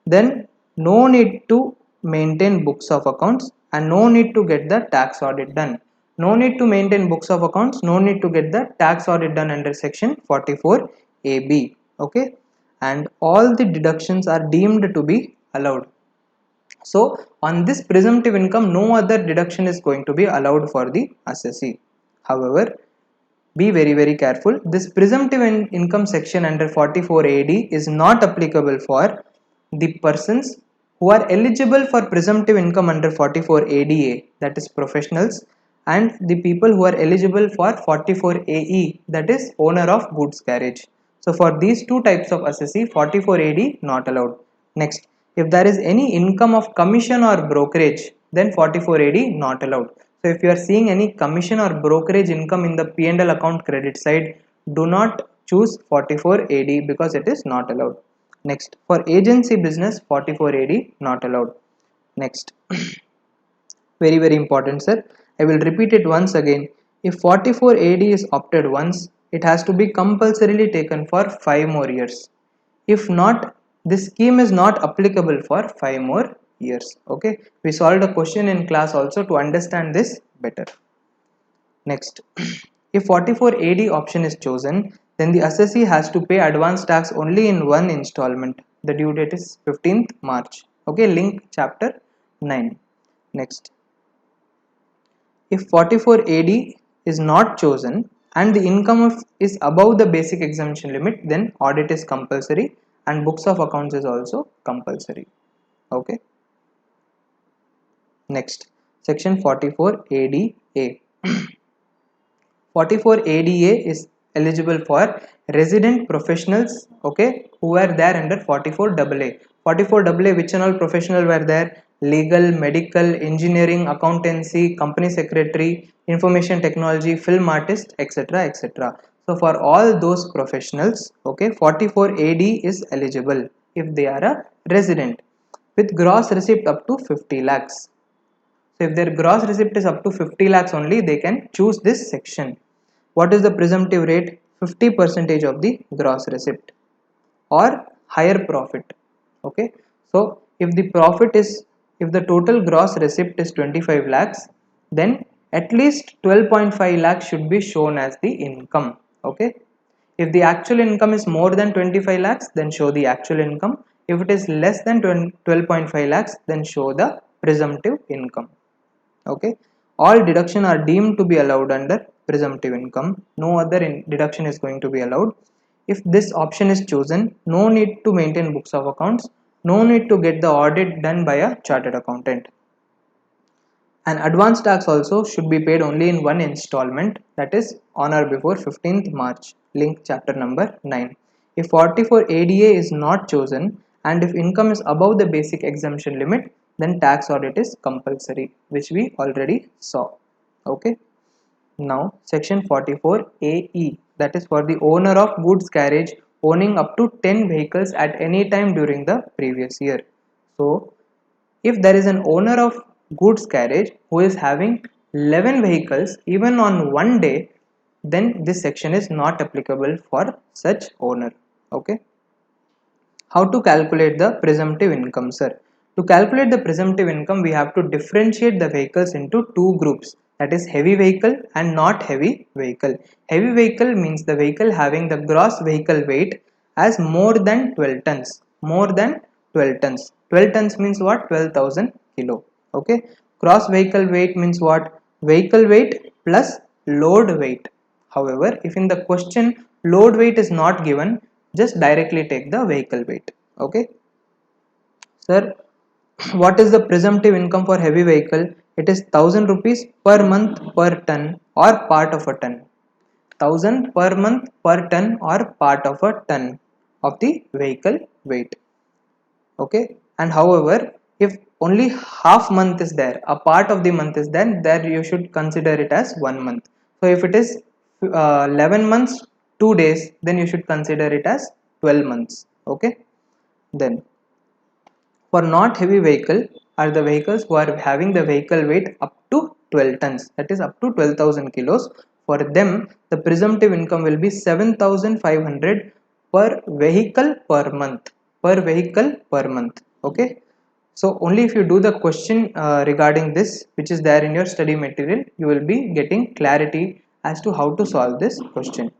S1: then no need to maintain books of accounts and no need to get the tax audit done. No need to maintain books of accounts, no need to get the tax audit done under section 44AB. Okay, and all the deductions are deemed to be allowed. So on this presumptive income, no other deduction is going to be allowed for the assessee. However, be very careful. This presumptive income section under 44AD is not applicable for the persons who are eligible for presumptive income under 44ADA, that is professionals, and the people who are eligible for 44AE, that is owner of goods carriage. So for these two types of assessee, 44AD not allowed. Next, if there is any income of commission or brokerage, then 44AD not allowed. So if you are seeing any commission or brokerage income in the P&L account credit side, do not choose 44AD because it is not allowed. Next, for agency business, 44AD not allowed. Next, very important, sir. I will repeat it once again. If 44AD is opted once, it has to be compulsorily taken for 5 more years. If not, this scheme is not applicable for 5 more years. Okay, we solved a question in class also to understand this better. Next, if 44AD option is chosen, then the assessee has to pay advance tax only in one installment. The due date is 15th March. Okay, link chapter 9. Next, if 44AD is not chosen and the income is above the basic exemption limit, then audit is compulsory and books of accounts is also compulsory. Okay. Next, section 44ADA. 44ADA is eligible for resident professionals, okay, who were there under 44AA. 44AA, which and all professional were there? Legal, medical, engineering, accountancy, company secretary, information technology, film artist, etc. So for all those professionals, okay, 44AD is eligible if they are a resident with gross receipt up to 50 lakhs. So if their gross receipt is up to 50 lakhs only, they can choose this section. What is the presumptive rate? 50% of the gross receipt or higher profit. Okay. So if the total gross receipt is 25 lakhs, then at least 12.5 lakhs should be shown as the income. Okay. If the actual income is more than 25 lakhs, then show the actual income. If it is less than 12.5 lakhs, then show the presumptive income. Okay, all deduction are deemed to be allowed under presumptive income. No other deduction is going to be allowed. If this option is chosen, no need to maintain books of accounts, no need to get the audit done by a chartered accountant. And advance tax also should be paid only in one installment, that is on or before 15th March. Link chapter number 9. If 44ADA is not chosen and if income is above the basic exemption limit, then tax audit is compulsory, which we already saw. Okay. Now section 44AE, that is for the owner of goods carriage owning up to 10 vehicles at any time during the previous year. So if there is an owner of goods carriage who is having 11 vehicles even on one day, then this section is not applicable for such owner. Okay. How to calculate the presumptive income, sir? To calculate the presumptive income, we have to differentiate the vehicles into two groups, that is heavy vehicle and not heavy vehicle. Heavy vehicle means the vehicle having the gross vehicle weight as more than 12 tons. More than 12 tons. 12 tons means what? 12,000 kilo. Okay. Gross vehicle weight means what? Vehicle weight plus load weight. However, if in the question load weight is not given, just directly take the vehicle weight. Okay. Sir, what is the presumptive income for heavy vehicle? It is 1000 rupees per month per ton or part of a ton. 1000 per month per ton or part of a ton of the vehicle weight. Okay. And however, if only half month is there, a part of the month is there you should consider it as 1 month. So if it is 11 months 2 days, then you should consider it as 12 months. Okay. Then for not heavy vehicle are the vehicles who are having the vehicle weight up to 12 tons, that is up to 12,000 kilos. For them, the presumptive income will be 7,500 per vehicle per month. Per vehicle per month. Okay. So only if you do the question regarding this, which is there in your study material, you will be getting clarity as to how to solve this question.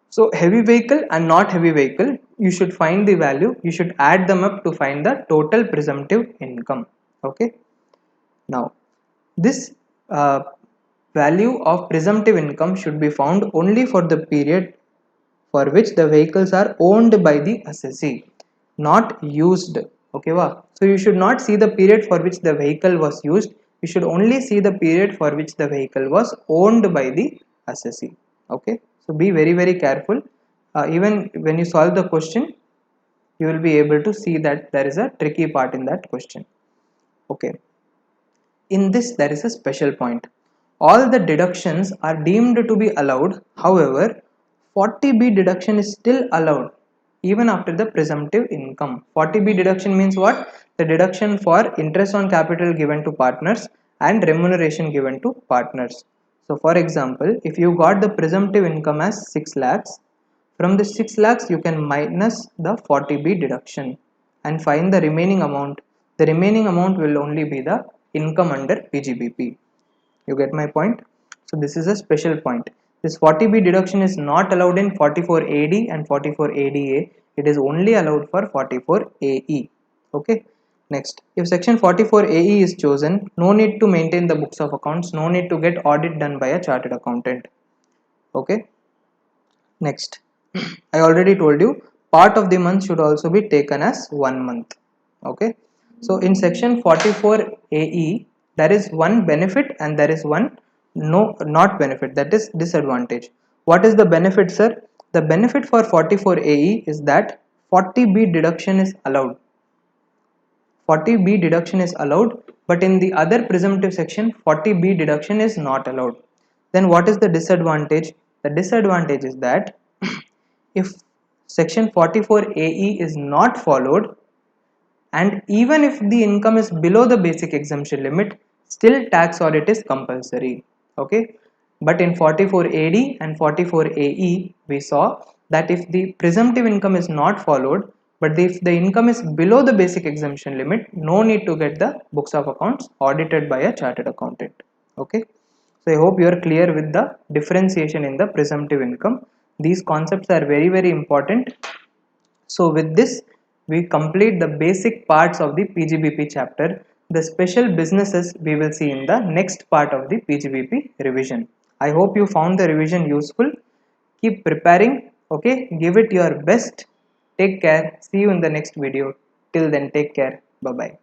S1: So heavy vehicle and not heavy vehicle, you should find the value, you should add them up to find the total presumptive income. Okay. Now this value of presumptive income should be found only for the period for which the vehicles are owned by the assessee, not used. Okay, wow. So you should not see the period for which the vehicle was used, you should only see the period for which the vehicle was owned by the assessee. Okay, so be very careful. Even when you solve the question, you will be able to see that there is a tricky part in that question. Okay, in this there is a special point. All the deductions are deemed to be allowed, however 40B deduction is still allowed even after the presumptive income. 40B deduction means what? The deduction for interest on capital given to partners and remuneration given to partners. So for example, if you got the presumptive income as 6 lakhs, from the 6 lakhs you can minus the 40B deduction and find the remaining amount. The remaining amount will only be the income under PGBP. You get my point? So this is a special point. This 40B deduction is not allowed in 44AD and 44ADA. It is only allowed for 44AE. Okay. Next, if section 44AE is chosen, no need to maintain the books of accounts, no need to get audit done by a chartered accountant. Okay. Next, I already told you part of the month should also be taken as 1 month. Okay. So in section 44AE, there is one benefit and there is one not benefit, that is disadvantage. What is the benefit, sir? The benefit for 44AE is that 40B deduction is allowed. 40B deduction is allowed, but in the other presumptive section 40B deduction is not allowed. Then what is the disadvantage? The disadvantage is that if section 44AE is not followed, and even if the income is below the basic exemption limit, still tax audit is compulsory. Okay, but in 44AD and 44AE we saw that if the presumptive income is not followed, but if the income is below the basic exemption limit, no need to get the books of accounts audited by a chartered accountant. Okay, so I hope you are clear with the differentiation in the presumptive income. These concepts are very important. So with this, we complete the basic parts of the PGBP chapter. The special businesses we will see in the next part of the PGBP revision. I hope you found the revision useful. Keep preparing. Okay, give it your best. Take care. See you in the next video. Till then, take care. Bye bye.